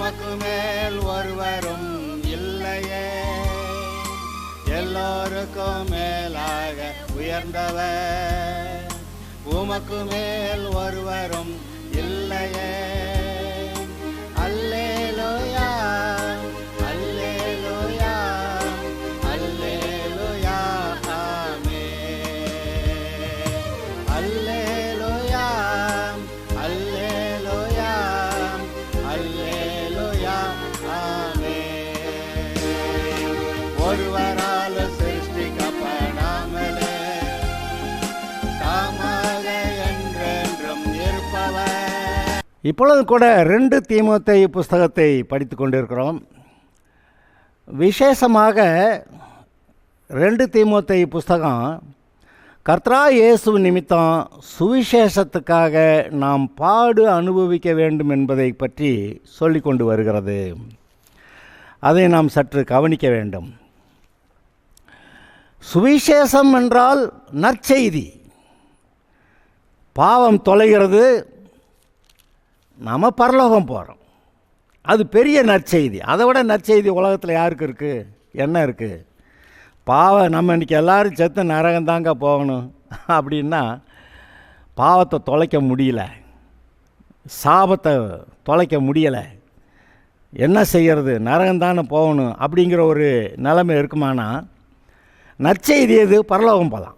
உமக்கு மேல் ஒருவரும் இல்லையே, எல்லோருக்கும் மேலாக உயர்ந்தவர். உமக்கு மேல் ஒருவரும் இல்லையே. அல்லேலூயா, அல்லேலூயா, அல்லேலூயா, ஆமென். அல்லேலூயா, அல்லேலூயா, அல்லேலூயா, ஆமென். ஒருவரால் சிருஷ்டிக்கப்படாமலே தாமாக என்றென்றும் இருப்பவர். இப்பொழுது கூட 2 தீமோத்தேயு புஸ்தகத்தை படித்து கொண்டிருக்கிறோம். விசேஷமாக 2 தீமோத்தேயு புஸ்தகம் கர்த்தராகிய இயேசு நிமித்தம் சுவிசேஷத்துக்காக நாம் பாடு அனுபவிக்க வேண்டும் என்பதை பற்றி சொல்லிக் கொண்டு வருகிறது. அதை நாம் சற்று கவனிக்க வேண்டும். சுவிசேஷம் என்றால் நற்செய்தி. பாவம் தொலைகிறது, நம்ம பரலோகம் போகிறோம். அது பெரிய நற்செய்தி. அதை விட நற்செய்தி உலகத்தில் யாருக்கு இருக்குது? என்ன இருக்குது? நம்ம இன்றைக்கி எல்லோரும் செத்து நரகந்தாங்க போகணும் அப்படின்னா பாவத்தை தொலைக்க முடியல, சாபத்தை தொலைக்க முடியலை. என்ன செய்கிறது? நரகந்தானே போகணும் அப்படிங்கிற ஒரு நிலைமை இருக்குமானா நற்செய்தி எது? பரலோகம் போகலாம்.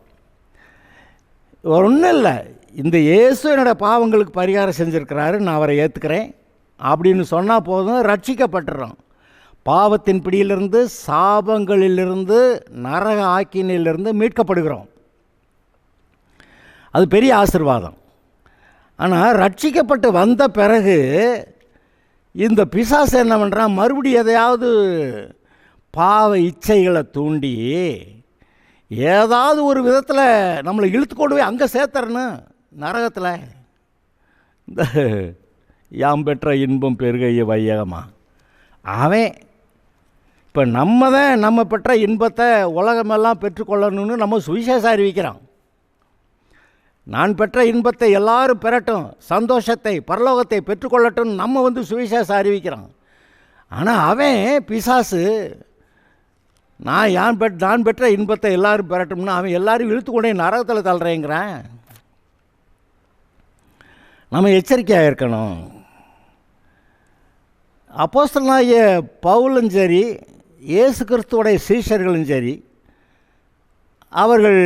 ஒன்றும் இல்லை, இந்த இயேசு என்னோடய பாவங்களுக்கு பரிகாரம் செஞ்சுருக்கிறாரு, நான் அவரை ஏற்றுக்கிறேன் அப்படின்னு சொன்னால் போதும், ரட்சிக்கப்பட்டுறோம். பாவத்தின் பிடியிலிருந்து, சாபங்களிலிருந்து, நரக ஆக்கினிலிருந்து மீட்கப்படுகிறோம். அது பெரிய ஆசீர்வாதம். ஆனால் ரட்சிக்கப்பட்டு வந்த பிறகு இந்த பிசாசு என்ன பண்ணுறான்? மறுபடியும் எதையாவது பாவ இச்சைகளை தூண்டி ஏதாவது ஒரு விதத்தில் நம்மளை இழுத்து கொண்டு போய் அங்கே சேர்த்துறணும், நரகத்தில். இந்த யாம் பெற்ற இன்பம் பெருகைய வையகமா அவன் இப்போ நம்ம பெற்ற இன்பத்தை உலகமெல்லாம் பெற்றுக்கொள்ளணும்னு நம்ம சுவிசேஷம் அறிவிக்கிறான். நான் பெற்ற இன்பத்தை எல்லாரும் பெறட்டும், சந்தோஷத்தை, பரலோகத்தை பெற்றுக்கொள்ளட்டும் நம்ம சுவிசேஷம் அறிவிக்கிறான். ஆனால் அவன் பிசாசு நான் பெற்ற இன்பத்தை எல்லாரும் பெறட்டும்னா அவன் எல்லாரும் இழுத்து கொண்டே நரகத்தில் தள்ளுறேங்கிறான். நம்ம எச்சரிக்கையாக இருக்கணும். அப்போஸ்தலனாகிய பவுலும் சரி, இயேசு கிறிஸ்துவோடைய சீஷர்களும் சரி, அவர்கள்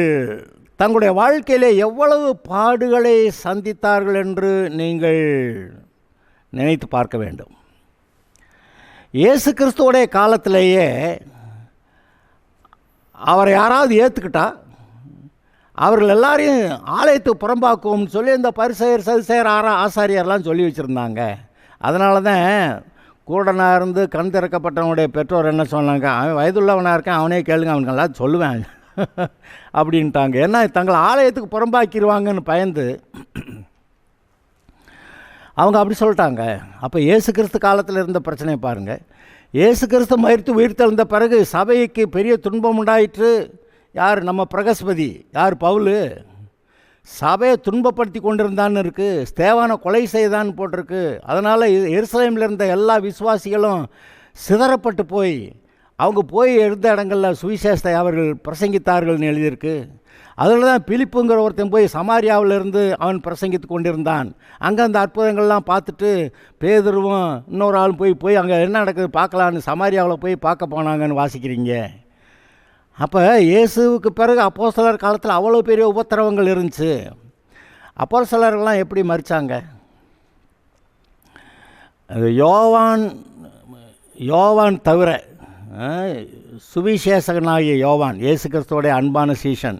தங்களுடைய வாழ்க்கையிலே எவ்வளவு பாடுகளை சந்தித்தார்கள் என்று நீங்கள் நினைத்து பார்க்க வேண்டும். இயேசு கிறிஸ்துவோடைய காலத்திலேயே அவரை யாராவது ஏற்றுக்கிட்டா அவர்கள் எல்லாரையும் ஆலயத்துக்கு புறம்பாக்குவோம்னு சொல்லி இந்த பரிசேயர், சதுசேயர், ஆசாரியர்லாம் சொல்லி வச்சுருந்தாங்க. அதனால தான் கூடனாக இருந்து கண் திறக்கப்பட்டவனுடைய பெற்றோர் என்ன சொன்னாங்க? அவன் வயதுள்ளவனாக இருக்கான், அவனே கேளுங்க, அவனுக்கு எல்லாம் சொல்லுவேன் அப்படின்ட்டாங்க. ஏன்னா தங்களை ஆலயத்துக்கு புறம்பாக்கிடுவாங்கன்னு பயந்து அவங்க அப்படி சொல்லிட்டாங்க. அப்போ இயேசு கிறிஸ்து காலத்தில் இருந்த பிரச்சனையை பாருங்கள். இயேசு கிறிஸ்து மரித்து உயிர்த்தெழுந்த பிறகு சபைக்கு பெரிய துன்பம் உண்டாயிற்று. யார்? நம்ம பிரகஸ்பதி. யார்? பவுல். சபையை துன்பப்படுத்தி கொண்டிருந்தான்னு இருக்குது. ஸ்தேவானை கொலை செய்தான்னு போட்டிருக்கு. அதனால் எருசலேமில் இருந்த எல்லா விசுவாசிகளும் சிதறப்பட்டு போய் அவங்க போய் இருந்த இடங்களில் சுவிசேஷத்தை அவர்கள் பிரசங்கித்தார்கள்னு எழுதியிருக்கு. அதில் தான் பிலிப்புங்கிற ஒருத்தன் போய் சமாரியாவிலிருந்து அவன் பிரசங்கித்து கொண்டிருந்தான். அங்கே அந்த அற்புதங்கள்லாம் பார்த்துட்டு பேதுருவும் இன்னொரு ஆளும் போய் அங்கே என்ன நடக்குது பார்க்கலான்னு சமாரியாவில் போய் பார்க்க போனாங்கன்னு வாசிக்கிறீங்க. அப்போ இயேசுவுக்கு பிறகு அப்போஸ்தலர் காலத்தில் அவ்வளோ பெரிய உபத்திரவங்கள் இருந்துச்சு. அப்போஸ்தலர்கள்லாம் எப்படி மரித்தாங்க? யோவான் தவிர, சுவிசேஷகனாகிய யோவான், இயேசு கிறிஸ்துவோடைய அன்பான சீஷன்,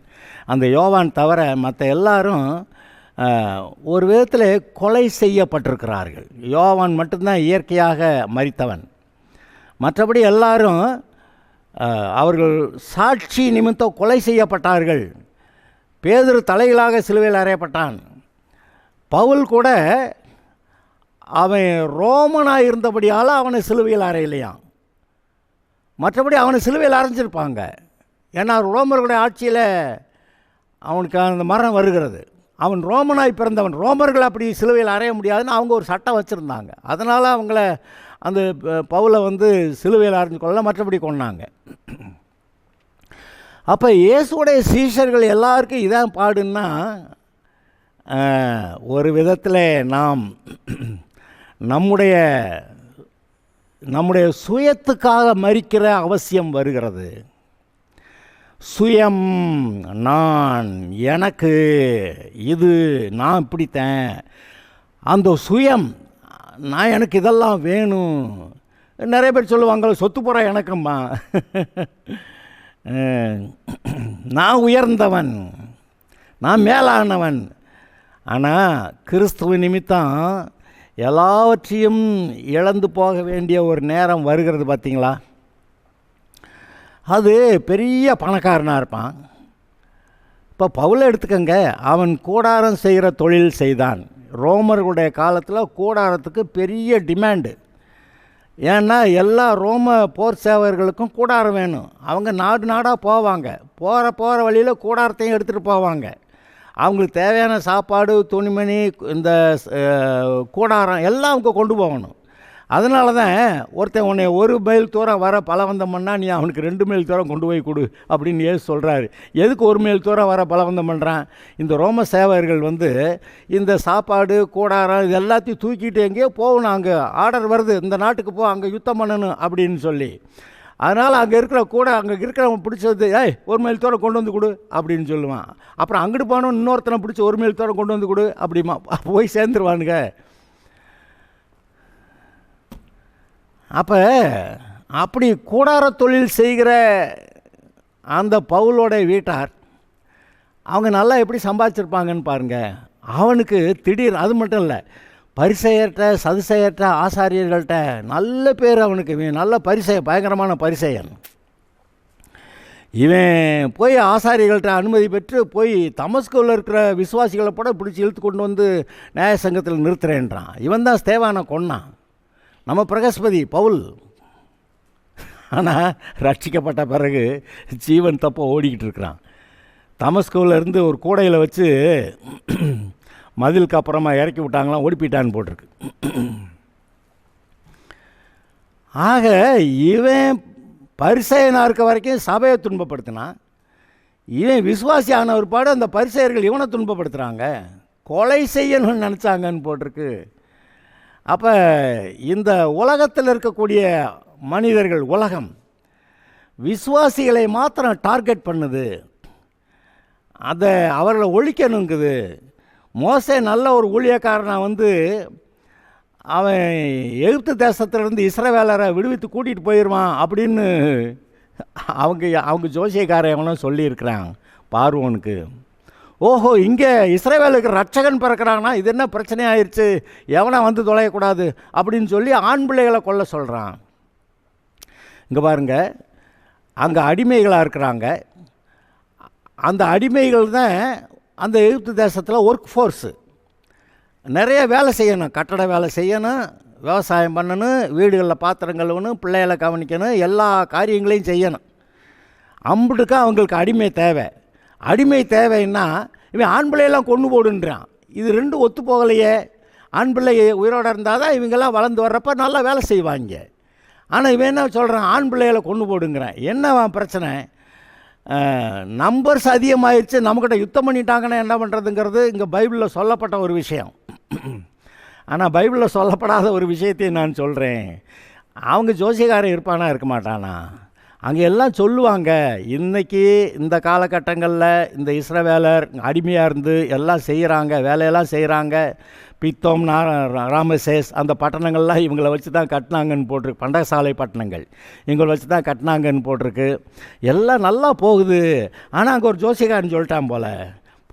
அந்த யோவான் தவிர மற்ற எல்லாரும் ஒரு விதத்தில் கொலை செய்யப்பட்டிருக்கிறார்கள். யோவான் மட்டும்தான் இயற்கையாக மரித்தவன். மற்றபடி எல்லாரும் அவர்கள் சாட்சி நிமித்தம் கொலை செய்யப்பட்டார்கள். பேதுரு தலைகளாக சிலுவையில் அறையப்பட்டான். பவுல் கூட அவன் ரோமனாக இருந்தபடியால் அவனை சிலுவையில் அறையலையாம். மற்றபடி அவனை சிலுவையில் அரைஞ்சிருப்பாங்க. ஏன்னா ரோமர்களுடைய ஆட்சியில் அவனுக்கு அந்த மரணம் வருகிறது. அவன் ரோமனாய் பிறந்தவன், ரோமர்கள் அப்படி சிலுவையில் அறைய முடியாதுன்னு அவங்க ஒரு சட்டம் வச்சுருந்தாங்க. அதனால் அவங்கள அந்த பவுலை வந்து சிலுவையில் அறைஞ்சு கொள்ள, மற்றபடி கொண்டாங்க. அப்போ இயேசுடைய சீஷர்கள் எல்லாருக்கும் இதான் பாடுன்னா, ஒரு விதத்தில் நாம் நம்முடைய சுயத்துக்காக மரிக்கிற அவசியம் வருகிறது. சுயம், நான், எனக்கு, இது, நான் இப்படித்தேன், அந்த சுயம், நான் எனக்கு இதெல்லாம் வேணும். நிறைய பேர் சொல்லுவாங்க, சொத்து போகிற எனக்கும்மா, நான் உயர்ந்தவன், நான் மேலானவன். ஆனால் கிறிஸ்துவ நிமித்தம் எல்லாவற்றையும் இழந்து போக வேண்டிய ஒரு நேரம் வருகிறது பார்த்தீங்களா? அது பெரிய பணக்காரனாக இருப்பான். இப்போ பவுலை எடுத்துக்கங்க, அவன் கூடாரம் செய்கிற தொழில் செய்தான். ரோமர்களுடைய காலத்தில் கூடாரத்துக்கு பெரிய டிமாண்டு. ஏன்னா எல்லா ரோம போர் சேவர்களுக்கும் கூடாரம் வேணும். அவங்க நாடு நாடாக போவாங்க, போகிற வழியில் கூடாரத்தையும் எடுத்துகிட்டு போவாங்க. அவங்களுக்கு தேவையான சாப்பாடு, துணிமணி, இந்த கூடாரம் எல்லாம் அவங்க கொண்டு போகணும். அதனால தான் ஒருத்தன் உன்னை 1 மைல் தூரம் வர பலவந்தம் பண்ணால் நீ அவனுக்கு 2 மைல் தூரம் கொண்டு போய் கொடு அப்படின்னு ஏசு சொல்கிறாரு. எதுக்கு 1 மைல் தூரம் வர பலவந்தம் பண்ணுறான்? இந்த ரோம சேவகர்கள் வந்து இந்த சாப்பாடு, கூடாரம் இது எல்லாத்தையும் தூக்கிட்டு எங்கேயோ போகணும், அங்கே ஆர்டர் வருது, இந்த நாட்டுக்கு போ, அங்கே யுத்தம் பண்ணணும் அப்படின்னு சொல்லி. அதனால் அங்கே இருக்கிறவன் பிடிச்சது, 1 மைல் தூரம் கொண்டு வந்து கொடு அப்படின்னு சொல்லுவான். அப்புறம் அங்கிட்டு போனோம், இன்னொருத்தனை பிடிச்சி 1 மைல் தூரம் கொண்டு வந்து கொடு அப்படிமா, போய் சேர்ந்துருவானுங்க. அப்போ அப்படி கூடார தொழில் செய்கிற அந்த பவுலோட வீட்டார் அவங்க நல்லா எப்படி சம்பாதிச்சிருப்பாங்கன்னு பாருங்கள். அவனுக்கு திடீர், அது மட்டும் இல்லை, பரிசெயர்கிட்ட, சதுசெயர்கிட்ட, ஆசாரியர்கள்ட்ட நல்ல பேர் அவனுக்கு. நல்ல பயங்கரமான பரிசெயன். இவன் போய் ஆசாரியர்கள்ட்ட அனுமதி பெற்று போய் தமஸ்குவில் இருக்கிற விசுவாசிகளை கூட பிடிச்சி இழுத்து கொண்டு வந்து நியாய சங்கத்தில் நிறுத்துறேன்றான். இவன் தான் ஸ்தேவானை கொன்னான், நம்ம பிரகஸ்பதி பவுல். ஆனால் ரட்சிக்கப்பட்ட பிறகு ஜீவன் தப்போ ஓடிக்கிட்டு இருக்கிறான். தமஸ்குவில் இருந்து ஒரு கூடையில் வச்சு மதிலுக்கு அப்புறமா இறக்கி விட்டாங்களாம், ஓடி போயிட்டான்னு போட்டிருக்கு. ஆக இவன் பரிசேயனாக இருக்க வரைக்கும் சபையை துன்பப்படுத்தினான். இவன் விசுவாசி ஆன ஒரு பாடு அந்த பரிசேயர்கள் இவனை துன்பப்படுத்துகிறாங்க, கொலை செய்யணும்னு நினச்சாங்கன்னு போட்டிருக்கு. அப்போ இந்த உலகத்தில் இருக்கக்கூடிய மனிதர்கள், உலகம் விசுவாசிகளை மாத்திரம் டார்கெட் பண்ணுது, அதை அவர்களை ஒழிக்கணுங்குது. மோசே நல்ல ஒரு ஊழியக்காரனாக வந்து அவன் எகிப்து தேசத்திலிருந்து இஸ்ரவேலரை விடுவித்து கூட்டிகிட்டு போயிடுவான் அப்படின்னு அவங்க ஜோசியக்காரன் எவனும் சொல்லியிருக்கிறான் பார்வோனுக்கு. ஓஹோ, இங்கே இஸ்ரவேலுக்கு ரட்சகன் பிறக்கிறாங்கன்னா இது என்ன பிரச்சனை ஆயிடுச்சு, எவனா வந்து தொலையக்கூடாது அப்படின்னு சொல்லி ஆண் பிள்ளைகளை கொல்ல சொல்கிறான். இங்கே பாருங்கள், அங்கே அடிமைகளாக இருக்கிறாங்க. அந்த அடிமைகள் தான் அந்த எகிப்து தேசத்தில் ஒர்க் ஃபோர்ஸு. நிறைய வேலை செய்யணும், கட்டட வேலை செய்யணும், விவசாயம் பண்ணணும், வீடுகளில் பாத்திரம் கழுவணும், பிள்ளைகளை கவனிக்கணும், எல்லா காரியங்களையும் செய்யணும். அம்புட்டுக்கு அவங்களுக்கு அடிமை தேவை. அடிமை தேவைன்னா இவன் ஆண் பிள்ளையெல்லாம் கொண்டு போடுன்றான். இது ரெண்டும் ஒத்து போகலையே. ஆண் பிள்ளை உயிரோடு இருந்தால் தான் இவங்கெல்லாம் வளர்ந்து வர்றப்ப நல்லா வேலை செய்வாங்க. ஆனால் இவன் என்ன சொல்கிறான், ஆண் பிள்ளைகளை கொண்டு போடுங்கிறான். என்னவா பிரச்சனை? நம்பர்ஸ் அதிகமாகிடுச்சு, நம்மக்கிட்ட யுத்தம் பண்ணிட்டாங்கன்னா என்ன பண்ணுறதுங்கிறது இங்கே பைபிளில் சொல்லப்பட்ட ஒரு விஷயம். ஆனால் பைபிளில் சொல்லப்படாத ஒரு விஷயத்தையும் நான் சொல்கிறேன். அவங்க ஜோசியக்காரன் இருப்பானா இருக்க மாட்டானா? அங்கே எல்லாம் சொல்லுவாங்க, இன்றைக்கி இந்த காலகட்டங்களில் இந்த இஸ்ரவேலர் அடிமையாக இருந்து எல்லாம் செய்கிறாங்க, வேலையெல்லாம் செய்கிறாங்க. பித்தோம், ராமசேஸ் அந்த பட்டணங்கள்லாம் இவங்களை வச்சு தான் கட்டினாங்கன்னு போட்டிருக்கு. பண்டகசாலை பட்டணங்கள் இவங்களை வச்சு தான் கட்டினாங்கன்னு போட்டிருக்கு. எல்லாம் நல்லா போகுது. ஆனால் அங்கே ஒரு ஜோசியக்காரன் சொல்லிட்டான் போல்,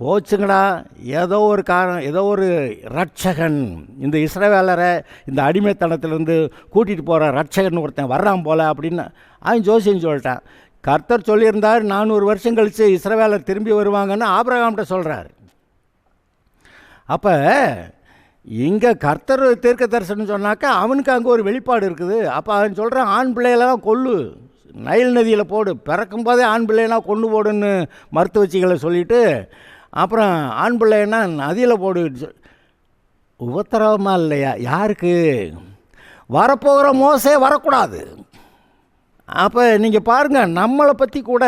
போச்சுங்கடா, ஏதோ ஒரு காரணம், ஏதோ ஒரு ரட்சகன் இந்த இஸ்ரவேலரை இந்த அடிமைத்தனத்திலேருந்து கூட்டிகிட்டு போகிற ரட்சகன் ஒருத்தன் வர்றான் போல் அப்படின்னு அவன் ஜோசியன் சொல்லிட்டான். கர்த்தர் சொல்லியிருந்தார் 400 வருஷம் கழித்து இஸ்ரவேலர் திரும்பி வருவாங்கன்னு ஆபிரகாம்கிட்ட சொல்கிறார். அப்போ இங்கே கர்த்தர் தீர்க்க தரிசனம் சொன்னாக்கா அவனுக்கு அங்கே ஒரு வெளிப்பாடு இருக்குது. அப்போ அவன் சொல்கிறான், ஆண் பிள்ளையெல்லாம் கொல்லு, நைல் நதியில் போடு, பிறக்கும் போதே ஆண் பிள்ளையெல்லாம் கொண்டு போடுன்னு மருத்துவச்சிகளை சொல்லிவிட்டு அப்புறம் ஆண் பிள்ளைன்னா நதியில் போடு. உபத்திரவமாக இல்லையா? யாருக்கு? வரப்போகிற மோசே வரக்கூடாது. அப்போ நீங்கள் பாருங்கள், நம்மளை பற்றி கூட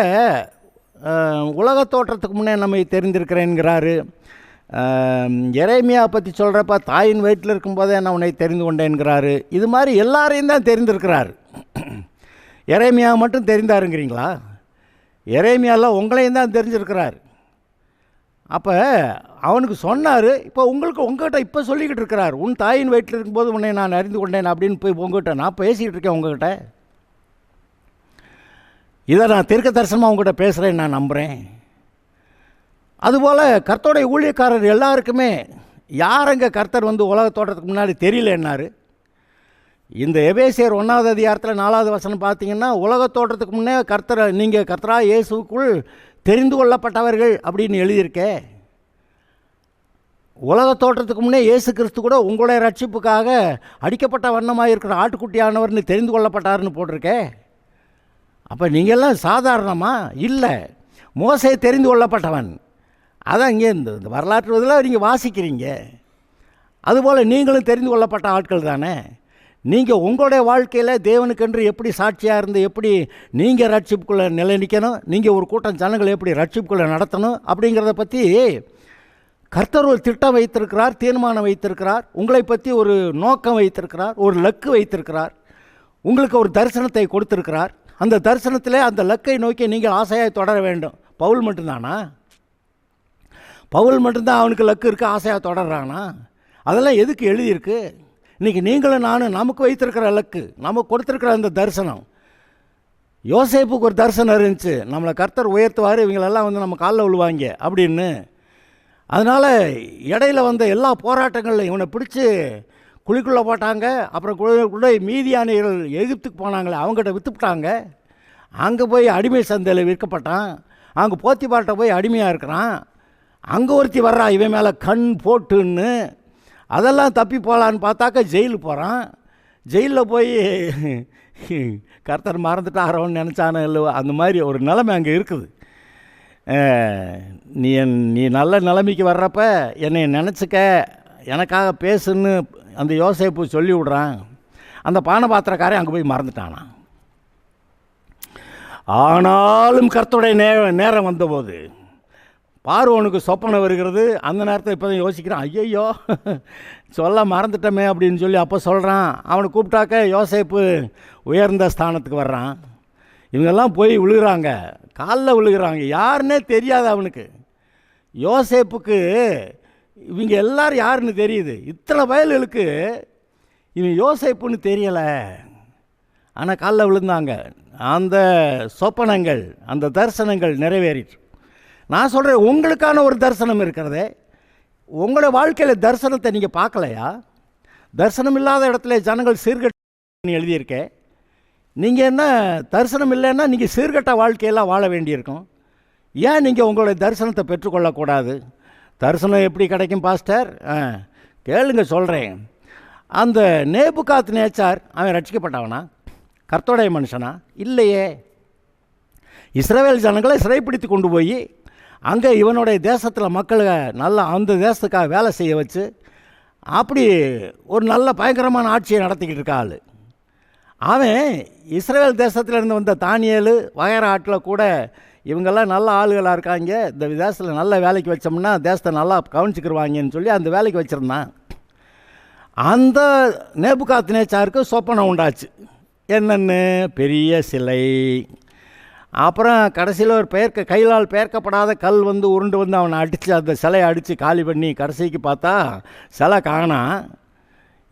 உலக தோற்றத்துக்கு முன்னே நம்மை தெரிந்திருக்கிறேன்கிறாரு. எரேமியா பற்றி சொல்கிறப்ப தாயின் வயிற்றில் இருக்கும்போதே நான் உன்னை தெரிந்து கொண்டேன்கிறாரு. இது மாதிரி எல்லாரையும் தான் தெரிந்திருக்கிறார். எரேமியா மட்டும் தெரிந்தாருங்கிறீங்களா? எரேமியாவில் உங்களையும் தான் தெரிஞ்சிருக்கிறார். அப்போ அவனுக்கு சொன்னார். இப்போ உங்கள்கிட்ட இப்போ சொல்லிக்கிட்டு இருக்கிறார், உன் தாயின் வயிற்றில் இருக்கும்போது உன்னை நான் அறிந்து கொண்டேன் அப்படின்னு போய் உங்கள்கிட்ட நான் பேசிக்கிட்டு இருக்கேன். உங்கள்கிட்ட இதை நான் தீர்க்க தரிசனமாக உங்கள்கிட்ட பேசுகிறேன், நான் நம்புகிறேன். அதுபோல் கர்த்தருடைய ஊழியக்காரர் எல்லாருக்குமே யாருங்க கர்த்தர் உலக தோற்றத்துக்கு முன்னாடி தெரியலன்னாரு. இந்த எபேசியர் 1வது அதிகாரத்தில் 4வது வசனம் பார்த்தீங்கன்னா, உலக தோற்றத்துக்கு முன்னே நீங்கள் கர்த்தராகிய இயேசுவுக்குள் தெரிந்து கொள்ளப்பட்டவர்கள் அப்படின்னு எழுதியிருக்கே. உலக தோற்றத்துக்கு முன்னே இயேசு கிறிஸ்து கூட உங்களுடைய ரட்சிப்புக்காக அடிக்கப்பட்ட வண்ணமாக இருக்கிற ஆட்டுக்குட்டியானவர்னு தெரிந்து கொள்ளப்பட்டார்னு போட்டிருக்கே. அப்போ நீங்கள்லாம் சாதாரணமா இல்லை, மோசே தெரிந்து கொள்ளப்பட்டவன். அதான் இங்கே இந்த வரலாற்று இதில் நீங்கள் வாசிக்கிறீங்க. அதுபோல் நீங்களும் தெரிந்து கொள்ளப்பட்ட ஆட்கள் தானே. நீங்கள் உங்களுடைய வாழ்க்கையில் தேவனுக்கென்று எப்படி சாட்சியாக இருந்து எப்படி நீங்கள் ரட்சிப்புக்குள்ளே நிலை நிற்கணும், நீங்கள் ஒரு கூட்டம் ஜனங்களை எப்படி ரட்சிப்புக்குள்ளே நடத்தணும் அப்படிங்கிறத பற்றி கர்த்தர் ஒரு திட்டம் வைத்திருக்கிறார், தீர்மானம் வைத்திருக்கிறார். உங்களை பற்றி ஒரு நோக்கம் வைத்திருக்கிறார், ஒரு லக்கு வைத்திருக்கிறார். உங்களுக்கு ஒரு தரிசனத்தை கொடுத்திருக்கிறார். அந்த தரிசனத்தில் அந்த லக்கை நோக்கி நீங்கள் ஆசையாக தொடர வேண்டும். பவுல் மட்டும்தானா? பவுல் மட்டும்தான் அவனுக்கு லக்கு இருக்குது, ஆசையாக தொடர்றானா? அதெல்லாம் எதுக்கு எழுதியிருக்கு? இன்றைக்கி நீங்களும் நானும் நமக்கு வைத்திருக்கிற லக்கு, நமக்கு கொடுத்துருக்கிற அந்த தரிசனம். யோசேப்புக்கு ஒரு தரிசனம் இருந்துச்சு, நம்மளை கர்த்தர் உயர்த்துவார், இவங்களெல்லாம் நம்ம காலில் விழுவாங்க அப்படின்னு. அதனால் இடையில் வந்த எல்லா போராட்டங்களில் இவனை பிடிச்சி குழிக்குள்ளே போட்டாங்க. அப்புறம் கூட மீதியானியர்கள் எகிப்துக்கு போனாங்களே, அவங்ககிட்ட விற்றுப்பிட்டாங்க. அங்கே போய் அடிமை சந்தையில் விற்கப்பட்டான். அங்கே போத்திபார்ட்ட போய் அடிமையாக இருக்கிறான். அங்கே ஒருத்தி வர்றா இவன் மேலே கண் போட்டுன்னு. அதெல்லாம் தப்பி போகலான்னு பார்த்தாக்கா ஜெயிலுக்கு போகிறான். ஜெயிலில் போய் கர்த்தர் மறந்துட்டாரோன்னு நினச்சானோ இல்லைவோ, அந்த மாதிரி ஒரு நிலைமை அங்கே இருக்குது. நீ நல்ல நிலைமைக்கு வர்றப்ப என்னை நினச்சிக்க, எனக்காக பேசுன்னு அந்த யோசேப்பு சொல்லி விடுறான். அந்த பானபாத்திரக்காரன் அங்கே போய் மறந்துட்டானா. ஆனாலும் கர்த்தருடைய நேரம் வந்தபோது பார்வோனுக்கு சொப்பனை வருகிறது. அந்த நேரத்தில் இப்போ தான் யோசிக்கிறான், ஐயையோ சொல்ல மறந்துட்டோமே அப்படின்னு சொல்லி அப்போ சொல்கிறான். அவனை கூப்பிட்டாக்க யோசேப்பு உயர்ந்த ஸ்தானத்துக்கு வர்றான். இவங்கெல்லாம் போய் விழுகிறாங்க, காலில் விழுகிறாங்க. யாருன்னே தெரியாது அவனுக்கு. யோசேப்புக்கு இவங்க எல்லோரும் யாருன்னு தெரியுது. இத்தனை வயலுக்கு இவன் யோசேப்புன்னு தெரியலை. ஆனால் காலில் விழுந்தாங்க. அந்த சொப்பனங்கள், அந்த தரிசனங்கள் நிறைவேறிட்டு. நான் சொல்கிறேன், உங்களுக்கான ஒரு தரிசனம் இருக்கிறதே. உங்களோட வாழ்க்கையில் தரிசனத்தை நீங்கள் பார்க்கலையா? தரிசனம் இல்லாத இடத்துல ஜனங்கள் சீர்கட்டு எழுதியிருக்கேன். நீங்கள் என்ன தரிசனம் இல்லைன்னா நீங்கள் சீர்கட்ட வாழ்க்கையெல்லாம் வாழ வேண்டியிருக்கும். ஏன் நீங்கள் உங்களுடைய தரிசனத்தை பெற்றுக்கொள்ளக்கூடாது? தரிசனம் எப்படி கிடைக்கும் பாஸ்டர்? கேளுங்க சொல்கிறேன். அந்த நேபுகாத் நேச்சார் அவன் ரட்சிக்கப்பட்டவனா? கர்த்தருடைய மனுஷனா? இல்லையே. இஸ்ரவேல் ஜனங்களை சிறைப்பிடித்து கொண்டு போய் அங்கே இவனுடைய தேசத்தில் மக்களை நல்லா அந்த தேசத்துக்காக வேலை செய்ய வச்சு அப்படி ஒரு நல்ல பயங்கரமான ஆட்சியை நடத்திக்கிட்டு இருக்க ஆள் அவன். இஸ்ரவேல் தேசத்தில் இருந்து வந்த தானியேல் வகைற ஆட்டில் கூட இவங்கெல்லாம் நல்ல ஆளுகளாக இருக்காங்க, இந்த தேசத்தில் நல்ல வேலைக்கு வச்சோம்னா தேசத்தை நல்லா கவனிச்சுக்கிடுவாங்கன்னு சொல்லி அந்த வேலைக்கு வச்சுருந்தான். அந்த நேபுகாத் நேச்சாருக்கு சொப்பனம் உண்டாச்சு. என்னென்னு? பெரிய சிலை. அப்புறம் கடைசியில் ஒரு கையிலால் பெயர்க்கப்படாத கல் உருண்டு அவனை அடித்து அந்த சிலையை அடித்து காலி பண்ணி கடைசிக்கு பார்த்தா சிலை காணா.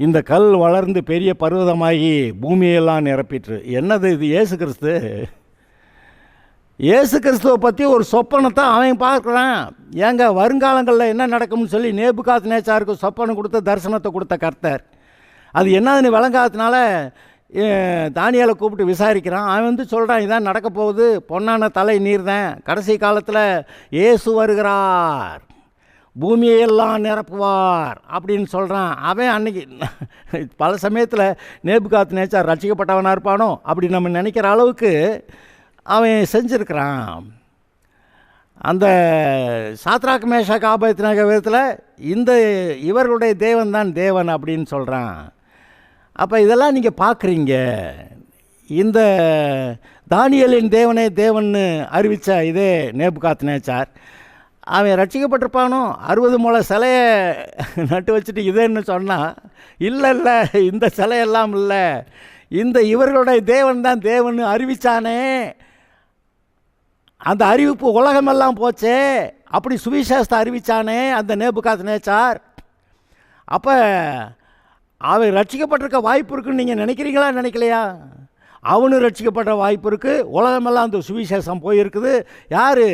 இந்த கல் வளர்ந்து பெரிய பர்வதமாகி பூமியெல்லாம் நிரப்பிட்டு. என்னது இது? இயேசு கிறிஸ்து. இயேசு கிறிஸ்துவை பற்றி ஒரு சொப்பனத்தை அவன் பார்க்குறான். ஏங்க வருங்காலங்களில் என்ன நடக்கும்னு சொல்லி நேபுகாத் நேச்சாருக்கு சொப்பனம் கொடுத்த தரிசனத்தை கொடுத்த கர்த்தர். அது என்னதுன்னு விளங்காததுனால தானியேலை கூப்பிட்டு விசாரிக்கிறான். அவன் சொல்கிறான், இதான் நடக்க போகுது, பொன்னான தலை நீர் தான், கடைசி காலத்தில் இயேசு வருகிறார், பூமியெல்லாம் நிரப்புவார் அப்படின்னு சொல்கிறான். அவன் அன்னைக்கு பல சமயத்தில் நேபுகாத் நேச்சார் ரட்சிக்கப்பட்டவனாக இருப்பானோ அப்படி நம்ம நினைக்கிற அளவுக்கு அவன் செஞ்சுருக்கிறான். அந்த சாத்ராக் மேஷாக் ஆபேத்நேகோ விதத்தில் இந்த இவர்களுடைய தேவன் தான் தேவன் அப்படின்னு சொல்கிறான். அப்போ இதெல்லாம் நீங்கள் பார்க்குறீங்க. இந்த தானியேலின் தேவனே தேவன்னு அறிவித்த இதே நேபுகாத்நேச்சார் அவன் ரட்சிக்கப்பட்டிருப்பானோ? 60 முழ சிலையை நட்டு வச்சுட்டு இதேன்னு சொன்னான். இல்லை இல்லை, இந்த சிலையெல்லாம் இல்லை, இந்த இவர்களுடைய தேவன் தான் தேவன்னு அறிவித்தானே, அந்த அறிவிப்பு உலகமெல்லாம் போச்சே, அப்படி சுவிசேஷத்தை அறிவித்தானே அந்த நேபுகாத்நேச்சார். அப்போ அவன் ரட்சிக்கப்பட்டிருக்க வாய்ப்பு இருக்குன்னு நீங்கள் நினைக்கிறீங்களா நினைக்கலையா? அவனு ரட்சிக்கப்பட்ட வாய்ப்பு இருக்குது. உலகமெல்லாம் அந்த சுவிசேஷம் போயிருக்குது. யார்?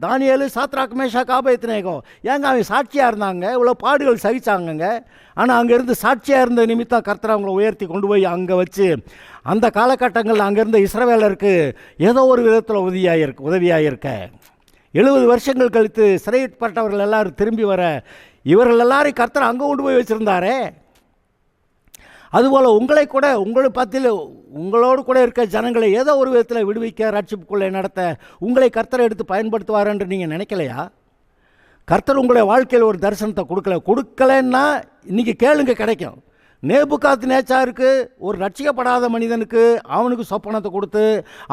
தானியேலு, சாத்ராக் மேஷாக் ஆபேத்நேகோ. ஏங்க அவன் சாட்சியாக இருந்தாங்க, இவ்வளோ பாடுகள் சகிச்சாங்கங்க. ஆனால் அங்கேருந்து சாட்சியாக இருந்த நிமித்தம் கர்த்தர் அவங்கள உயர்த்தி கொண்டு போய் அங்கே வச்சு அந்த காலகட்டங்களில் அங்கேருந்த இஸ்ரவேலருக்கு ஏதோ ஒரு விதத்தில் உதவியாக இருக்க 70 வருஷங்கள் கழித்து சிறைப்பட்டவர்கள் எல்லாரும் திரும்பி வர இவர்கள் எல்லாரையும் கர்த்தர் அங்கே கொண்டு போய் வச்சுருந்தாரே. அதுபோல் உங்களை கூட உங்களோடு கூட இருக்க ஜனங்களை ஏதோ ஒரு விதத்தில் விடுவிக்க, ரட்சிப்புக்குள்ளே நடத்த உங்களை கர்த்தரை எடுத்து பயன்படுத்துவார் என்று நீங்கள் நினைக்கலையா? கர்த்தர் உங்களுடைய வாழ்க்கையில் ஒரு தரிசனத்தை கொடுக்கலன்னா இன்றைக்கி கேளுங்க, கிடைக்கும். நேபுகாத்நேச்சாருக்கு ஒரு ரட்சிக்கப்படாத மனிதனுக்கு அவனுக்கு சொப்பனத்தை கொடுத்து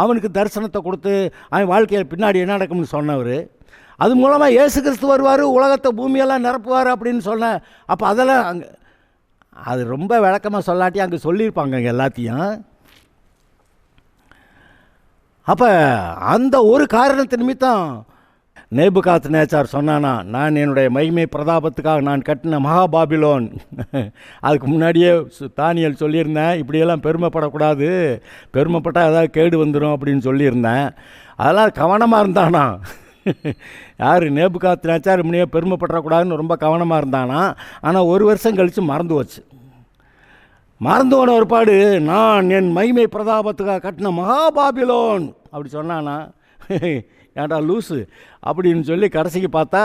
அவனுக்கு தரிசனத்தை கொடுத்து அவன் வாழ்க்கையில் பின்னாடி என்ன நடக்கும்னு சொன்னவர். அது மூலமாக இயேசு கிறிஸ்து வருவார், உலகத்தை பூமியெல்லாம் நிரப்புவார் அப்படின்னு சொன்னேன். அப்போ அதெல்லாம் அங்கே அது ரொம்ப விளக்கமாக சொல்லாட்டி அங்கே சொல்லியிருப்பாங்க எல்லாத்தையும். அப்போ அந்த ஒரு காரணத்து நிமித்தம் நேபுகாத்நேச்சார் சொன்னானா, நான் என்னுடைய மகிமை பிரதாபத்துக்காக நான் கட்டின மகாபாபிலோன். அதுக்கு முன்னாடியே தானியேல் சொல்லியிருந்தேன், இப்படியெல்லாம் பெருமைப்படக்கூடாது, பெருமைப்பட்டால் ஏதாவது கேடு வந்துடும் அப்படின்னு சொல்லியிருந்தேன். அதெல்லாம் கவனமாக இருந்தானா. யார்? நேபுகாத்நேச்சார் முன்னே பெருமைப்படக்கூடாதுன்னு ரொம்ப கவனமாக இருந்தானா. ஆனால் ஒரு வருஷம் கழித்து மறந்து போச்சு. மறந்து போன ஒருபாடு நான் என் மகிமை பிரதாபத்துக்காக கட்டின மகாபாபிலோன் அப்படி சொன்னானா. ஏன்டா லூஸு அப்படின்னு சொல்லி கடைசிக்கு பார்த்தா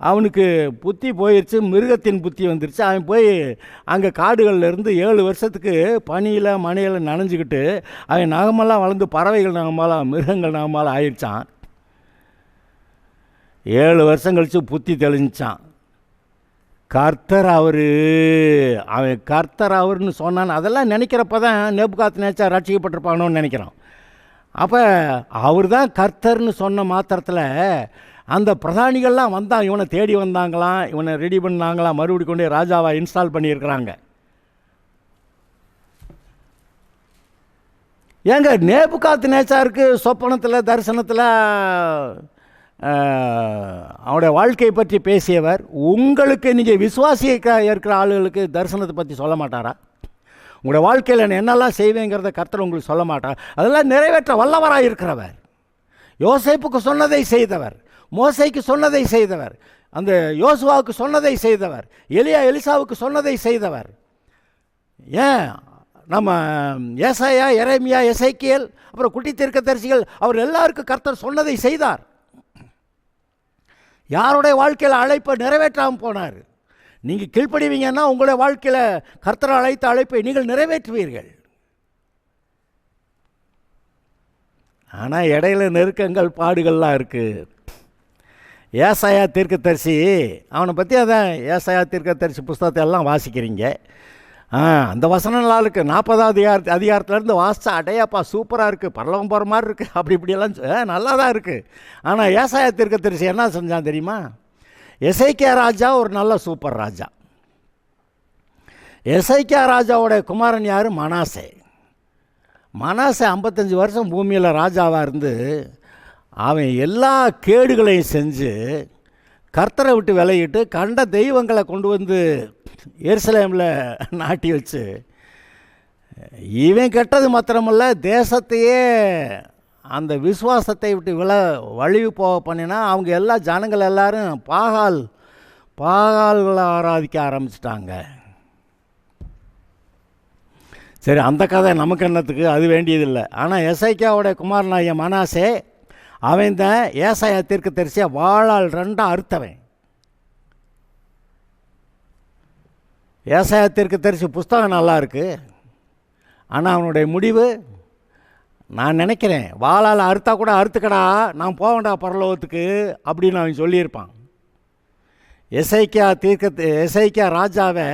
அவனுக்கு புத்தி போயிடுச்சு, மிருகத்தின் புத்தி வந்துருச்சு. அவன் போய் அங்கே காடுகளில் இருந்து 7 வருஷத்துக்கு பனியில் மனையில் நனைஞ்சிக்கிட்டு அவன் நகமெல்லாம் வளர்ந்து பறவைகள் நகமாலாம் மிருகங்கள் நகமாலாம் ஆயிடுச்சான். 7 வருஷம் கழித்து புத்தி தெளிஞ்சான். கர்த்தர் அவன் கர்த்தர் அவர்னு சொன்னான். அதெல்லாம் நினைக்கிறப்ப தான் நேபுகாத்நேச்சார் ரட்சிக்கப்பட்டிருப்பானோன்னு நினைக்கிறான். அப்போ அவர் தான் கர்த்தர்னு சொன்ன மாத்திரத்தில் அந்த பிரதானிகள்லாம் வந்தாங்க, இவனை தேடி வந்தாங்களாம், இவனை ரெடி பண்ணாங்களாம், மறுபடி கொண்டு ராஜாவை இன்ஸ்டால் பண்ணியிருக்கிறாங்க. ஏங்க நேபுகாத்நேச்சாருக்கு சொப்பனத்தில் தரிசனத்தில் அவனுடைய வாழ்க்கையை பற்றி பேசியவர் உங்களுக்கு நீங்கள் விசுவாசிக்க இருக்கிற ஆளுகளுக்கு தரிசனத்தை பற்றி சொல்ல மாட்டாரா? உங்களுடைய வாழ்க்கையில் நான் என்னெல்லாம் செய்வேங்கிறத கர்த்தர் உங்களுக்கு சொல்ல மாட்டார். அதெல்லாம் நிறைவேற்ற வல்லவராக இருக்கிறவர். யோசேப்புக்கு சொன்னதை செய்தவர், மோசைக்கு சொன்னதை செய்தவர், அந்த யோசுவாவுக்கு சொன்னதை செய்தவர், எலிசாவுக்கு சொன்னதை செய்தவர். ஏன் நம்ம ஏசாயா, எரேமியா, எசேக்கியேல், அப்புறம் குட்டி தீர்க்கதரிசிகள், அவர் எல்லாருக்கும் கர்த்தர் சொன்னதை செய்தார். யாருடைய வாழ்க்கையில் அழைப்பை நிறைவேற்றாமல் போனார். நீங்கள் கீழ்ப்படிவீங்கன்னா உங்களுடைய வாழ்க்கையில் கர்த்தர் அழைத்த அழைப்பை நீங்கள் நிறைவேற்றுவீர்கள். ஆனால் இடையில நெருக்கங்கள் பாடுகள்லாம் இருக்குது. ஏசாயா தீர்க்கதரிசி, அவனை பற்றி அதான் ஏசாயா தீர்க்கதரிசி புஸ்தகத்தை எல்லாம் வாசிக்கிறீங்க. அந்த வசனம் நல்லா இருக்குது. 40வது அதிகாரத்துலேருந்து வாசித்தா அடையாப்பா சூப்பராக இருக்குது, பரலவம் போகிற மாதிரி இருக்குது, அப்படி இப்படியெல்லாம் நல்லா தான் இருக்குது. ஆனால் ஏசாயா தீர்க்கதரிசி என்ன செஞ்சான் தெரியுமா? எசேக்கியா ராஜா ஒரு நல்ல சூப்பர் ராஜா. எசேக்கியா ராஜாவோடைய குமாரன் யார்? மனாசே. 55 வருஷம் பூமியில் ராஜாவாக இருந்து அவன் எல்லா கேடுகளையும் செஞ்சு கர்த்தரை விட்டு விலகிட்டு கண்ட தெய்வங்களை கொண்டு வந்து எருசலேமில் நாட்டி வச்சு இவன் கெட்டது மாத்திரமல்ல, தேசத்தையே அந்த விசுவாசத்தை விட்டு வழிவு போக பண்ணினா அவங்க எல்லா ஜனங்கள் எல்லாரும் பாகால்களை ஆராதிக்க ஆரம்பிச்சிட்டாங்க. சரி, அந்த கதை நமக்கு என்னத்துக்கு, அது வேண்டியதில்லை. ஆனால் எசேக்கியாவுடைய குமாரனாகிய மனாசே அவன் தான் ஏசாயா தீர்க்கதரிசியை வாளால் 2 அறுத்தவன். ஏசாயா தீர்க்கதரிசி புஸ்தகம் நல்லா இருக்குது, ஆனால் அவனுடைய முடிவு நான் நினைக்கிறேன், வாளால் அறுத்தா கூட அறுத்துக்கடா, நான் போவேண்டா பரலோகத்துக்கு அப்படின்னு அவன் சொல்லியிருப்பான். எசேக்கியா ராஜாவை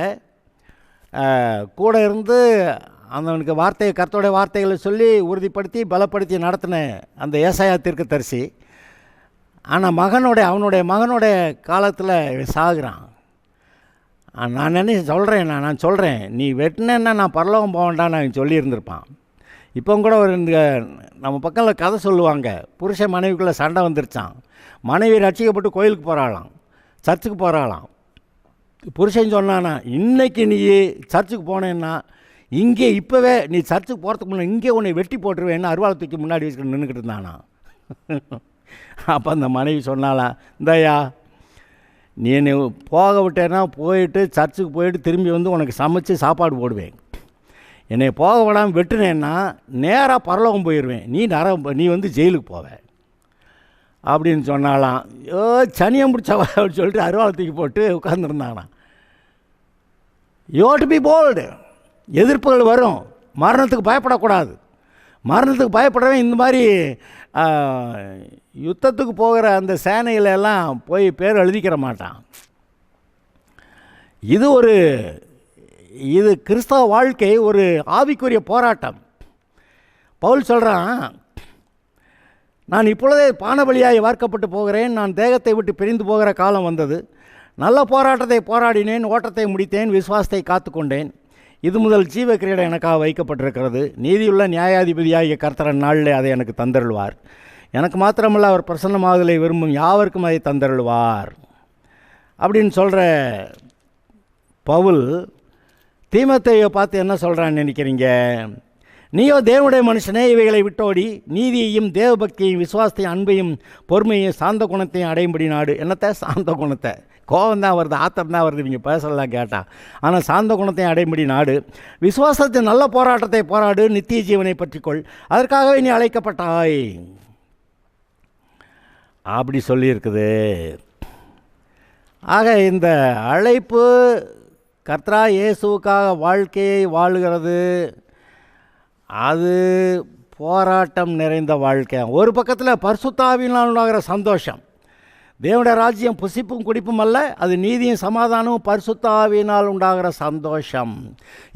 கூட இருந்து அவனுக்கு கர்த்தருடைய வார்த்தைகளை சொல்லி உறுதிப்படுத்தி பலப்படுத்தி நடத்தின அந்த ஏசாயா தீர்க்கதரிசி, ஆனால் அவனுடைய மகனுடைய காலத்தில் சாகுறான். நான் சொல்கிறேன் நீ வெட்டினேன்னா நான் பரலோகம் போவேண்டான்னு அவன் சொல்லியிருந்திருப்பான். இப்போ கூட ஒரு நம்ம பக்கத்தில் கதை சொல்லுவாங்க, புருஷன் மனைவிக்குள்ளே சண்டை வந்துருச்சான். மனைவி ரட்சிக்கப்பட்டு கோயிலுக்கு போகிறாளாம், சர்ச்சுக்கு போகிறாளாம். புருஷன் சொன்னானா, இன்றைக்கி நீ சர்ச்சுக்கு போனேன்னா இங்கே இப்போவே நீ சர்ச்சுக்கு போகிறதுக்கு முன்னே இங்கே உன்னை வெட்டி போட்டுருவேன்னு அருவாளை தூக்கி முன்னாடி வச்சுக்கிட்டு நின்றுக்கிட்டு இருந்தானா. அப்போ அந்த மனைவி சொன்னாலாம், இந்தாயா நீ என்னை போக விட்டேன்னா போயிட்டு சர்ச்சுக்கு போயிட்டு திரும்பி வந்து உனக்கு சமைச்சு சாப்பாடு போடுவேன். என்னை போக விடாமல் வெட்டுனேன்னா நேராக பரலோகம் போயிடுவேன், நீ வந்து ஜெயிலுக்கு போவேன் அப்படின்னு சொன்னாலாம். சனியம் பிடிச்சவா அப்படின்னு சொல்லிட்டு அருவாளை தூக்கி போட்டு உட்காந்துருந்தாங்கண்ணா. You have to be bold. எதிர்ப்புகள் வரும், மரணத்துக்கு பயப்படக்கூடாது. மரணத்துக்கு பயப்படுறவன் இந்த மாதிரி யுத்தத்துக்கு போகிற அந்த சேனையிலெல்லாம் போய் பேர் எழுதிக்கிற மாட்டான். இது கிறிஸ்தவ வாழ்க்கை ஒரு ஆவிக்குரிய போராட்டம். பவுல் சொல்கிறான், நான் இப்பொழுதே பானபலியாய் வார்க்கப்பட்டு போகிறேன், நான் தேகத்தை விட்டு பிரிந்து போகிற காலம் வந்தது. நல்ல போராட்டத்தை போராடினேன், ஓட்டத்தை முடித்தேன், விசுவாசத்தை காத்துக்கொண்டேன். இது முதல் ஜீவ கிரீடம் எனக்காக வைக்கப்பட்டிருக்கிறது. நீதியுள்ள நியாயாதிபதியாகிய கர்த்தர் நாளில் அதை எனக்கு தந்தருள்வார். எனக்கு மாத்திரமல்ல, அவர் பிரசன்னமாதலை விரும்பும் யாவருக்கும் அதை தந்தருள்வார் அப்படின்னு சொல்கிற பவுல் தீமோத்தேயுவை பார்த்து என்ன சொல்கிறான்னு நினைக்கிறீங்க? நீயோ தேவனுடைய மனுஷனே, இவைகளை விட்டோடி நீதியையும் தேவபக்தியையும் விசுவாசத்தையும் அன்பையும் பொறுமையும் சாந்த குணத்தையும் அடையும்படி நாடு. என்னத்தை? சாந்த குணத்தை. கோபம் தான் வருது, ஆத்திரம் தான் வருது, இவங்க பேசலாம் கேட்டால். ஆனால் சாந்த குணத்தையும் அடையும்படி நாடு. விசுவாசத்தை நல்ல போராட்டத்தை போராடு, நித்திய ஜீவனை பற்றிக்கொள், அதற்காகவே நீ அழைக்கப்பட்டாய் அப்படி சொல்லியிருக்குது. ஆக இந்த அழைப்பு கர்த்தராகிய இயேசுவுக்காக வாழ்க்கையை வாழுகிறது, அது போராட்டம் நிறைந்த வாழ்க்கை. ஒரு பக்கத்தில் பரிசுத்த ஆவியினால் உண்டாகிற சந்தோஷம். தேவனுடைய ராஜ்யம் புசிப்பும் குடிப்பும் அல்ல, அது நீதியும் சமாதானமும் பரிசுத்த ஆவியினால் உண்டாகிற சந்தோஷம்.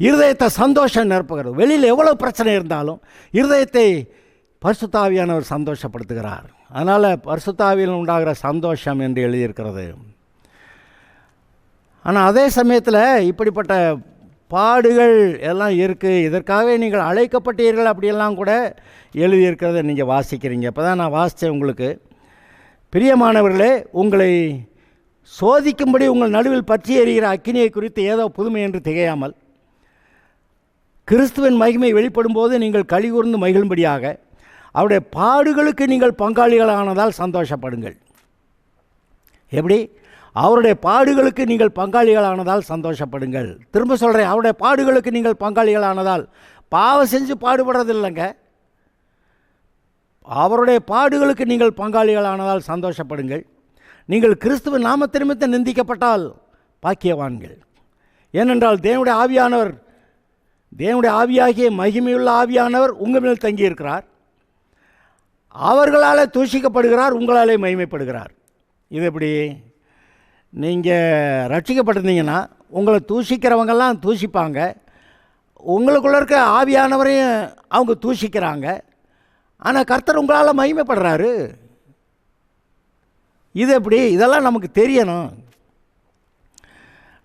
இருதயத்தை சந்தோஷம் நிரப்புகிறது. வெளியில் எவ்வளோ பிரச்சனை இருந்தாலும் இருதயத்தை பரிசுத்த ஆவியானவர் சந்தோஷப்படுத்துகிறார். அதனால் பரிசுத்த ஆவியில் உண்டாகிற சந்தோஷம் என்று எழுதியிருக்கிறது. ஆனால் அதே சமயத்தில் இப்படிப்பட்ட பாடுகள் எல்லாம் இருக்குது. இதற்காகவே நீங்கள் அழைக்கப்பட்டீர்கள் அப்படியெல்லாம் கூட எழுதியிருக்கிறத நீங்கள் வாசிக்கிறீங்க. இப்போ தான் நான் வாசித்தேன் உங்களுக்கு. பிரியமானவர்களே, உங்களை சோதிக்கும்படி உங்கள் நடுவில் பற்றி எறிகிற அக்கினியை குறித்து ஏதோ புதுமை என்று திகையாமல், கிறிஸ்துவின் மகிமை வெளிப்படும் போது நீங்கள் கலிகூர்ந்து மகிழும்படியாக அவருடைய பாடுகளுக்கு நீங்கள் பங்காளிகளானதால் சந்தோஷப்படுங்கள். எப்படி? அவருடைய பாடுகளுக்கு நீங்கள் பங்காளிகளானதால் சந்தோஷப்படுங்கள். திரும்ப சொல்கிறேன், அவருடைய பாடுகளுக்கு நீங்கள் பங்காளிகளானதால். பாவம் செஞ்சு பாடுபடுறது இல்லைங்க, அவருடைய பாடுகளுக்கு நீங்கள் பங்காளிகளானதால் சந்தோஷப்படுங்கள். நீங்கள் கிறிஸ்துவின் நாமத்து நிமித்தம் நிந்திக்கப்பட்டால் பாக்கியவான்கள். ஏனென்றால் தேவனுடைய ஆவியாகிய மகிமையுள்ள ஆவியானவர் உங்கள் மேல் தங்கியிருக்கிறார். அவர்களால் தூஷிக்கப்படுகிறார், உங்களாலே மகிமைப்படுகிறார். இது எப்படி? நீங்கள் ரட்சிக்கப்பட்டிருந்தீங்கன்னா உங்களை தூஷிக்கிறவங்கெல்லாம் தூஷிப்பாங்க, உங்களுக்குள்ள இருக்க ஆவியானவரையும் அவங்க தூஷிக்கிறாங்க. ஆனால் கர்த்தர் உங்களால் மகிமைப்படுறாரு. இது எப்படி? இதெல்லாம் நமக்கு தெரியணும்.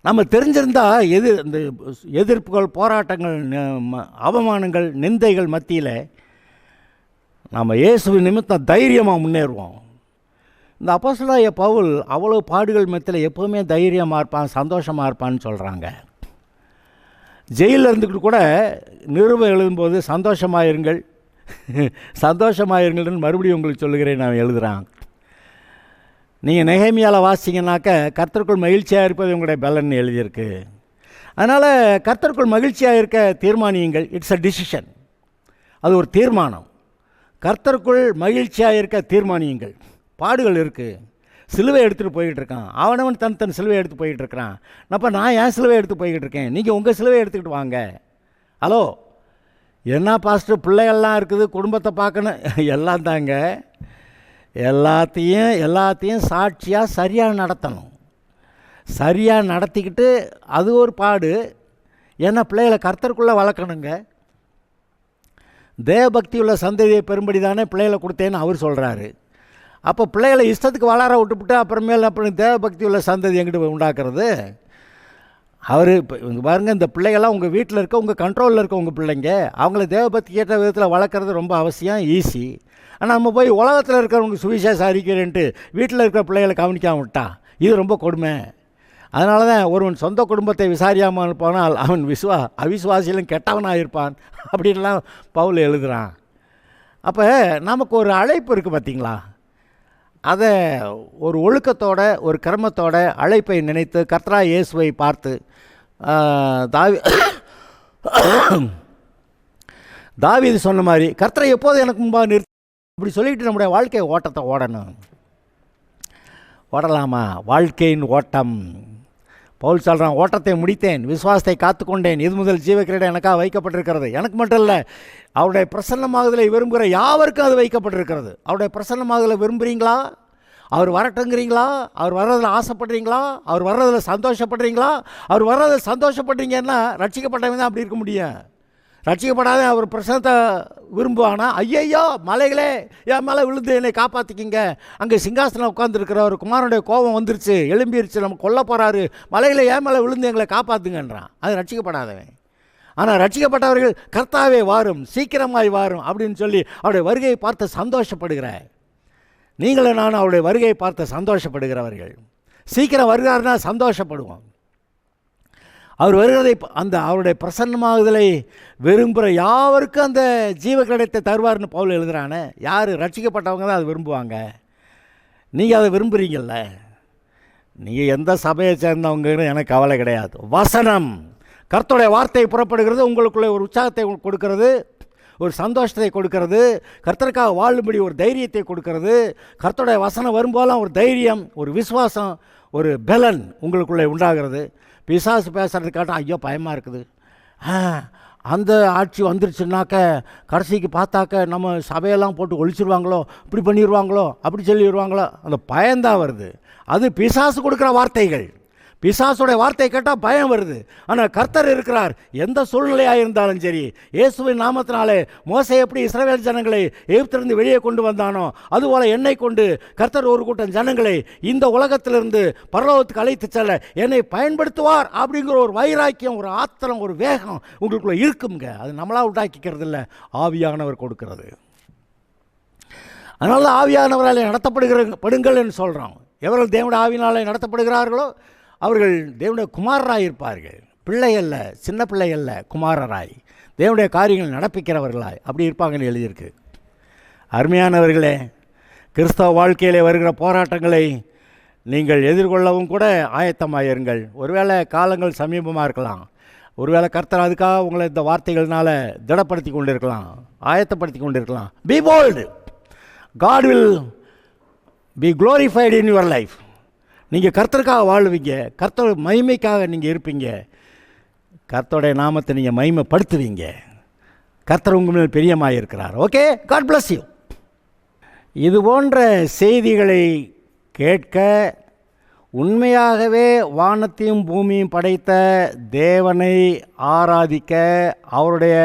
நம்ம தெரிஞ்சிருந்தால் இந்த எதிர்ப்புகள், போராட்டங்கள், அவமானங்கள், நிந்தைகள் மத்தியில் நம்ம இயேசுவின் நிமித்தம் தைரியமாக முன்னேறுவோம். இந்த அப்போஸ்தலனாகிய பவுல் அவ்வளோ பாடுகள் மத்தியில் எப்போவுமே தைரியமாக இருப்பான், சந்தோஷமாக இருப்பான்னு சொல்கிறாங்க. ஜெயிலில் இருந்துக்கிட்டு கூட நிருபம் எழுதும்போது சந்தோஷமாயிருங்கள் சந்தோஷமாயிருங்கள்னு மறுபடியும் உங்களுக்கு சொல்லுகிறேன் நான் எழுதுகிறான். நீங்கள் நெகேமியாவில் வாசிங்கனாக்க கர்த்தருக்குள் மகிழ்ச்சியாக இருப்பது உங்களுடைய பலன்னு எழுதியிருக்கு. அதனால் கர்த்தருக்குள் மகிழ்ச்சியாக இருக்க தீர்மானியுங்கள். இட்ஸ் அ டிசிஷன், அது ஒரு தீர்மானம். கர்த்தருக்குள் மகிழ்ச்சியாக இருக்க தீர்மானியுங்கள். பாடுகள் இருக்குது, சிலுவை எடுத்துகிட்டு போய்கிட்டு இருக்கான், அவனவன் தன் சிலுவை எடுத்து போய்கிட்டு இருக்கிறான். அப்போ நான் ஏன் சிலுவை எடுத்து போய்கிட்டு இருக்கேன், நீங்கள் உங்கள் சிலுவை எடுத்துக்கிட்டு வாங்க. ஹலோ, என்ன பாஸ்டர் பிள்ளைகள்லாம் இருக்குது, குடும்பத்தை பார்க்கணும், எல்லாம் தாங்க. எல்லாத்தையும் சாட்சியாக சரியாக நடத்தணும். சரியாக நடத்திக்கிட்டு அது ஒரு பாடு. ஏன்னா பிள்ளைகளை கர்த்தருக்குள்ளே வளர்க்கணுங்க. தேவபக்தி உள்ள சந்ததியை பெரும்படி தானே பிள்ளைகளை கொடுத்தேன்னு அவர் சொல்கிறாரு. அப்போ பிள்ளைகளை இஷ்டத்துக்கு வளர விட்டுவிட்டு அப்புறமேல் அப்புறம் தேவபக்தி உள்ள சந்ததி எங்கிட்ட உண்டாக்குறது? அவர் இப்போ இங்கே பாருங்கள், இந்த பிள்ளைகள்லாம் உங்கள் வீட்டில் இருக்க, உங்கள் கண்ட்ரோலில் இருக்க உங்கள் பிள்ளைங்க, அவங்கள தேவபக்தி ஏற்ற விதத்தில் வளர்க்குறது ரொம்ப அவசியம், ஈஸி. ஆனால் நம்ம போய் உலகத்தில் இருக்கிறவங்க சுவிசேஷம் அறிக்கிறேன்ட்டு வீட்டில் இருக்கிற பிள்ளைகளை கவனிக்காம விட்டான், இது ரொம்ப கொடுமை. அதனால தான் ஒருவன் சொந்த குடும்பத்தை விசாரியாமல் போனால் அவன் அவிசுவாசியிலும் கெட்டவனாக இருப்பான் அப்படின்லாம் பவுல் எழுதுகிறான். அப்போ நமக்கு ஒரு அழைப்பு இருக்குது பார்த்தீங்களா? அதை ஒரு ஒழுக்கத்தோட ஒரு கிரமத்தோட அழைப்பை நினைத்து கர்த்தராகிய இயேசுவை பார்த்து தாவீது சொன்ன மாதிரி கர்த்தரை எப்போது எனக்கு முன்பாக நிறுத்தி அப்படி சொல்லிட்டு நம்முடைய வாழ்க்கை ஓட்டத்தை ஓடலாமா? வாழ்க்கையின் ஓட்டம். பவுல் சொல்கிறான், ஓட்டத்தை முடித்தேன், விசுவாசத்தை காத்துக்கொண்டேன், இது முதல் ஜீவக்கிரீடம் எனக்காக வைக்கப்பட்டிருக்கிறது. எனக்கு மட்டும் இல்லை, அவருடைய பிரசன்னமாகுதலை விரும்புகிற யாவருக்கும் அது வைக்கப்பட்டிருக்கிறது. அவருடைய பிரசன்னமாகுதலை விரும்புகிறீங்களா? அவர் வரட்டுங்கிறீங்களா? அவர் வர்றதில் ஆசைப்படுறீங்களா? அவர் வர்றதில் சந்தோஷப்படுறீங்களா? அவர் வர்றதில் சந்தோஷப்படுறீங்கன்னா ரட்சிக்கப்பட்டவங்க தான் அப்படி இருக்க முடியும். ரட்சிக்கப்படாத அவர் பிரசனத்தை விரும்புவானா? ஐயையோ மலைகளே என் மேலே விழுந்து என்னை காப்பாற்றிக்கிங்க, அங்கே சிங்காசனம் உட்காந்துருக்கிற ஒரு குமாரனுடைய கோபம் வந்துருச்சு, எழும்பிருச்சு, நம்ம கொல்ல போகிறாரு, மலைகளை என் மேலே விழுந்து எங்களை காப்பாற்றுங்கன்றான். அது ரட்சிக்கப்படாதவன். ஆனால் ரட்சிக்கப்பட்டவர்கள் கர்த்தாவே வாரும், சீக்கிரமாய் வாரும் அப்படின்னு சொல்லி அவருடைய வருகையை பார்த்து சந்தோஷப்படுகிற நீங்களும் நானும் அவருடைய வருகையை பார்த்து சந்தோஷப்படுகிறவர்கள். சீக்கிரம் வருகிறாருன்னா சந்தோஷப்படுவோம். அவர் வருகிறதை அவருடைய பிரசன்னமாகுதலை விரும்புகிற யாவருக்கும் அந்த ஜீவ கிரீடத்தை தருவார்னு பவுல் எழுதுகிறானே. யார்? ரட்சிக்கப்பட்டவங்க தான் அது விரும்புவாங்க. நீங்கள் அதை விரும்புகிறீங்கள்ல. நீங்கள் எந்த சபையை சேர்ந்தவங்கன்னு எனக்கு கவலை கிடையாது. வசனம், கர்த்தருடைய வார்த்தை புறப்படுகிறது, உங்களுக்குள்ளே ஒரு உற்சாகத்தை கொடுக்கிறது, ஒரு சந்தோஷத்தை கொடுக்கிறது, கர்த்தருக்காக வாழும்படி ஒரு தைரியத்தை கொடுக்கிறது. கர்த்தருடைய வசனம் வரும்போதெல்லாம் ஒரு தைரியம், ஒரு விசுவாசம், ஒரு பலன் உங்களுக்குள்ளே உண்டாகிறது. பிசாசு பேசுகிறதுக்காட்டும் ஐயோ பயமாக இருக்குது, அந்த ஆட்சி வந்துருச்சுன்னாக்க கடைசிக்கு பார்த்தாக்க நம்ம சபையெல்லாம் போட்டு ஒழிச்சிருவாங்களோ, இப்படி பண்ணிடுவாங்களோ, அப்படி சொல்லிடுவாங்களோ, அந்த பயம்தான் வருது. அது பிசாசு கொடுக்குற வார்த்தைகள். பிசாசுடைய வார்த்தை கேட்டால் பயம் வருது. ஆனால் கர்த்தர் இருக்கிறார். எந்த சூழ்நிலையாக இருந்தாலும் சரி, இயேசுவின் நாமத்தினாலே மோசே எப்படி இஸ்ரவேல் ஜனங்களை எகிப்திலிருந்து வெளியே கொண்டு வந்தானோ, அதுபோல் என்னை கொண்டு கர்த்தர் ஒரு கூட்டம் ஜனங்களை இந்த உலகத்திலிருந்து பரலோகத்துக்கு அழைத்து செல்ல என்னை பயன்படுத்துவார் அப்படிங்கிற ஒரு வைராக்கியம், ஒரு ஆத்திரம், ஒரு வேகம் உங்களுக்குள்ள இருக்குங்க. அது நம்மளாக உண்டாக்கிக்கிறது இல்லை, ஆவியானவர் கொடுக்கிறது. அதனால ஆவியானவரால் நடத்தப்படுங்கள் என்று சொல்கிறோம். எவர்கள் தேவனுடைய ஆவியினாலே நடத்தப்படுகிறார்களோ அவர்கள் தேவனுடைய குமாரராய் இருப்பார்கள். பிள்ளை அல்ல, சின்ன பிள்ளை அல்ல, குமாரராய் தேவனுடைய காரியங்கள் நடப்பிக்கிறவர்களாய் அப்படி இருப்பாங்கன்னு எழுதியிருக்கு. அருமையானவர்களே, கிறிஸ்தவ வாழ்க்கையிலே வருகிற போராட்டங்களை நீங்கள் எதிர்கொள்ளவும் கூட ஆயத்தமாயிருங்கள். ஒருவேளை காலங்கள் சமீபமாக இருக்கலாம், ஒருவேளை கர்த்தர் அதுக்காக உங்களை இந்த வார்த்தைகள்னால திடப்படுத்தி கொண்டிருக்கலாம், ஆயத்தப்படுத்தி கொண்டிருக்கலாம். Be bold, God will be glorified in your life. நீங்கள் கர்த்தருக்காக வாழுவீங்க, கர்த்தருடைய மகிமைக்காக நீங்கள் இருப்பீங்க, கர்த்தருடைய நாமத்தை நீங்கள் மகிமைப்படுத்துவீங்க. கர்த்தர் உங்கள் மேல் பிரியமாக இருக்கிறார். Okay, God bless you. இது போன்ற செய்திகளை கேட்க, உண்மையாகவே வானத்தையும் பூமியும் படைத்த தேவனை ஆராதிக்க, அவருடைய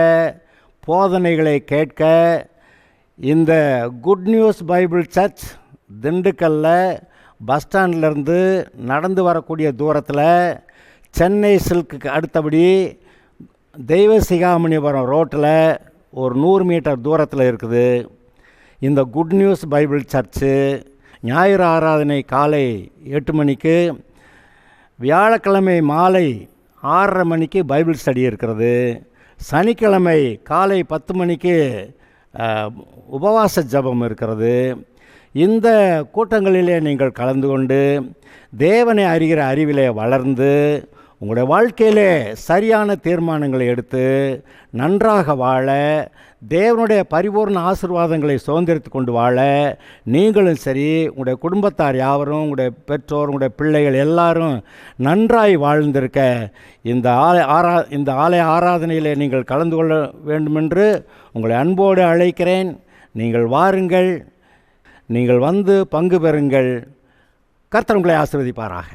போதனைகளை கேட்க, இந்த குட் நியூஸ் பைபிள் சர்ச் திண்டுக்கல்ல பஸ் ஸ்டாண்ட்லேருந்து நடந்து வரக்கூடிய தூரத்தில், சென்னை சில்க்கு அடுத்தபடி தெய்வ சிகாமணிபுரம் ரோட்டில் ஒரு 100 மீட்டர் தூரத்தில் இருக்குது இந்த குட் நியூஸ் பைபிள் சர்ச்சு. ஞாயிறு ஆராதனை காலை 8 மணிக்கு, வியாழக்கிழமை மாலை 6:30 மணிக்கு பைபிள் ஸ்டடி இருக்கிறது. சனிக்கிழமை காலை 10 மணிக்கு உபவாச ஜபம் இருக்கிறது. இந்த கூட்டங்களிலே நீங்கள் கலந்து கொண்டு தேவனை அறிகிற அறிவிலே வளர்ந்து உங்களுடைய வாழ்க்கையிலே சரியான தீர்மானங்களை எடுத்து நன்றாக வாழ, தேவனுடைய பரிபூர்ண ஆசீர்வாதங்களை சுதந்திரித்து கொண்டு வாழ நீங்களும் சரி, உங்களுடைய குடும்பத்தார் யாவரும், உங்களுடைய பெற்றோர், உங்களுடைய பிள்ளைகள் எல்லாரும் நன்றாய் வாழ்ந்திருக்க இந்த ஆலய ஆராதனையிலே நீங்கள் கலந்து கொள்ள வேண்டுமென்று உங்களை அன்போடு அழைக்கிறேன். நீங்கள் வாருங்கள், நீங்கள் வந்து பங்கு பெறுங்கள். கர்த்தர் உங்களை ஆசீர்வதிப்பாராக.